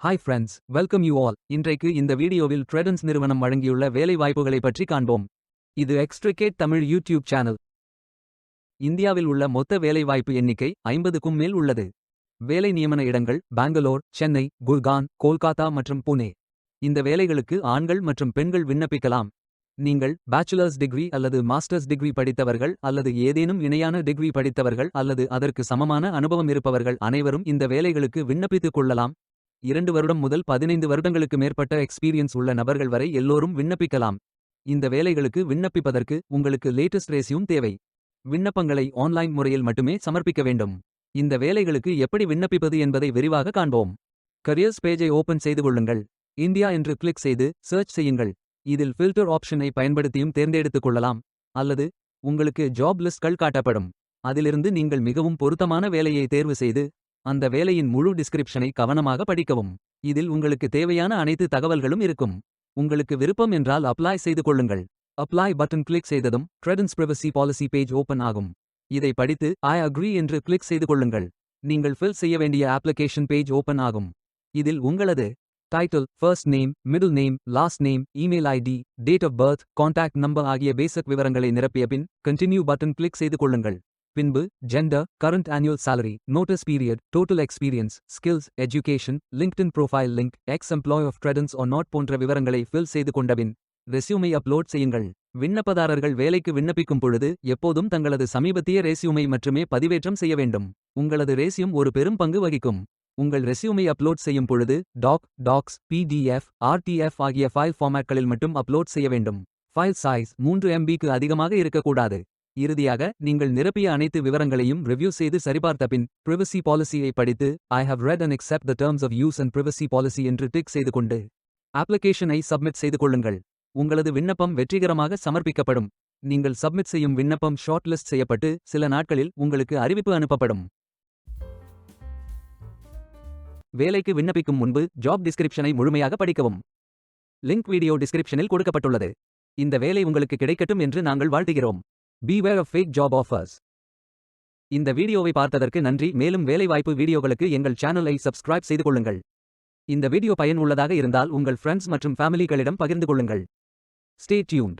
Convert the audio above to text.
Hi friends, welcome you all. இன்றைக்கு இந்த வீடியோவில் ட்ரெடன்ஸ் நிறுவனம் வழங்கியுள்ள வேலை வாய்ப்புகளை பற்றி காண்போம். இது எக்ஸ்ட்ரிகேட் தமிழ் யூடியூப் சேனல். இந்தியாவில் உள்ள மொத்த வேலைவாய்ப்பு எண்ணிக்கை 50க்கும் மேல் உள்ளது. வேலை நியமன இடங்கள் பெங்களூர், சென்னை, குர்கான், கோல்காத்தா மற்றும் புனே. இந்த வேலைகளுக்கு ஆண்கள் மற்றும் பெண்கள் விண்ணப்பிக்கலாம். நீங்கள் பேச்சுலர்ஸ் டிகிரி அல்லது மாஸ்டர்ஸ் டிகிரி படித்தவர்கள் அல்லது ஏதேனும் இணையான டிகிரி படித்தவர்கள் அல்லது அதற்கு சமமான அனுபவம் இருப்பவர்கள் அனைவரும் இந்த வேலைகளுக்கு விண்ணப்பித்துக் கொள்ளலாம். 2 வருடம் முதல் 15 வருடங்களுக்கு மேற்பட்ட எக்ஸ்பீரியன்ஸ் உள்ள நபர்கள் வரை எல்லோரும் விண்ணப்பிக்கலாம். இந்த வேலைகளுக்கு விண்ணப்பிப்பதற்கு உங்களுக்கு லேட்டஸ்ட் ரெஸ்யூம் தேவை. விண்ணப்பங்களை ஆன்லைன் முறையில் மட்டுமே சமர்ப்பிக்க வேண்டும். இந்த வேலைகளுக்கு எப்படி விண்ணப்பிப்பது என்பதை விரிவாக காண்போம். கரியர்ஸ் பேஜை ஓபன் செய்து கொள்ளுங்கள். இந்தியா என்று கிளிக் செய்து சர்ச் செய்யுங்கள். இதில் ஃபில்டர் ஆப்ஷனை பயன்படுத்தியும் தேர்ந்தெடுத்துக் கொள்ளலாம். அல்லது உங்களுக்கு ஜாப் லிஸ்ட்கள் காட்டப்படும். அதிலிருந்து நீங்கள் மிகவும் பொருத்தமான வேலையை தேர்வு செய்து அந்த வேலையின் முழு டிஸ்கிரிப்ஷனை கவனமாக படிக்கவும். இதில் உங்களுக்கு தேவையான அனைத்து தகவல்களும் இருக்கும். உங்களுக்கு விருப்பம் என்றால் அப்ளை செய்து கொள்ளுங்கள். அப்ளை பட்டன் கிளிக் செய்ததும் ட்ரெடன்ஸ் பிரைவசி பாலிசி பேஜ் ஓபன் ஆகும். இதை படித்து ஐ அக்ரி என்று கிளிக் செய்து கொள்ளுங்கள். நீங்கள் ஃபில் செய்ய வேண்டிய அப்ளிகேஷன் பேஜ் ஓபன் ஆகும். இதில் உங்களது title, first name, middle name, last name, email ID, date of birth, contact number ஆகிய பேசிக் விவரங்களை நிரப்பிய பின் கண்டினியூ பட்டன் கிளிக் செய்து கொள்ளுங்கள். பின்பு gender, current annual salary, notice period, total experience, skills, education, LinkedIn profile link, ex employee of Tredence or not போன்ற விவரங்களை fill செய்து கொண்டபின் ரெஸ்யூமை அப்லோட் செய்யுங்கள். விண்ணப்பதாரர்கள் வேலைக்கு விண்ணப்பிக்கும் பொழுது எப்போதும் தங்களது சமீபத்திய ரெஸ்யூமை மட்டுமே பதிவேற்றம் செய்ய வேண்டும். உங்களது ரெஸ்யூம் ஒரு பெரும் பங்கு வகிக்கும். உங்கள் ரெஸ்யூமை அப்லோட் செய்யும் பொழுது டாக்ஸ், பிடிஎஃப், ஆர்டிஎஃப் ஆகிய ஃபைல் ஃபார்மேட்களில் மட்டும் அப்லோட் செய்ய வேண்டும். ஃபைல் சைஸ் 3 MBக்கு அதிகமாக இருக்கக்கூடாது. இறுதியாக நீங்கள் நிரப்பிய அனைத்து விவரங்களையும் ரிவ்யூ செய்து சரிபார்த்த பின் பிரைவசி பாலிசியை படித்து I have read and accept the terms of use and privacy policy என்று டிக் செய்து கொண்டு அப்ளிகேஷனை சப்மிட் செய்து கொள்ளுங்கள். உங்களது விண்ணப்பம் வெற்றிகரமாக சமர்ப்பிக்கப்படும். நீங்கள் சப்மிட் செய்யும் விண்ணப்பம் ஷார்ட் லிஸ்ட் செய்யப்பட்டு சில நாட்களில் உங்களுக்கு அறிவிப்பு அனுப்பப்படும். வேலைக்கு விண்ணப்பிக்கும் முன்பு ஜாப் டிஸ்கிரிப்ஷனை முழுமையாக படிக்கவும். லிங்க் வீடியோ டிஸ்கிரிப்ஷனில் கொடுக்கப்பட்டுள்ளது. இந்த வேலை உங்களுக்கு கிடைக்கட்டும் என்று நாங்கள் வாழ்த்துகிறோம். Beware of fake job offers. இந்த வீடியோவை பார்த்ததற்கு நன்றி. மேலும் வேலைவாய்ப்பு வீடியோகளுக்கு எங்கள் சேனலை சப்ஸ்கிரைப் செய்து கொள்ளுங்கள். இந்த வீடியோ பயன் உள்ளதாக இருந்தால் உங்கள் ஃப்ரெண்ட்ஸ் மற்றும் ஃபேமிலிகளிடம் பகிர்ந்து கொள்ளுங்கள். Stay tuned.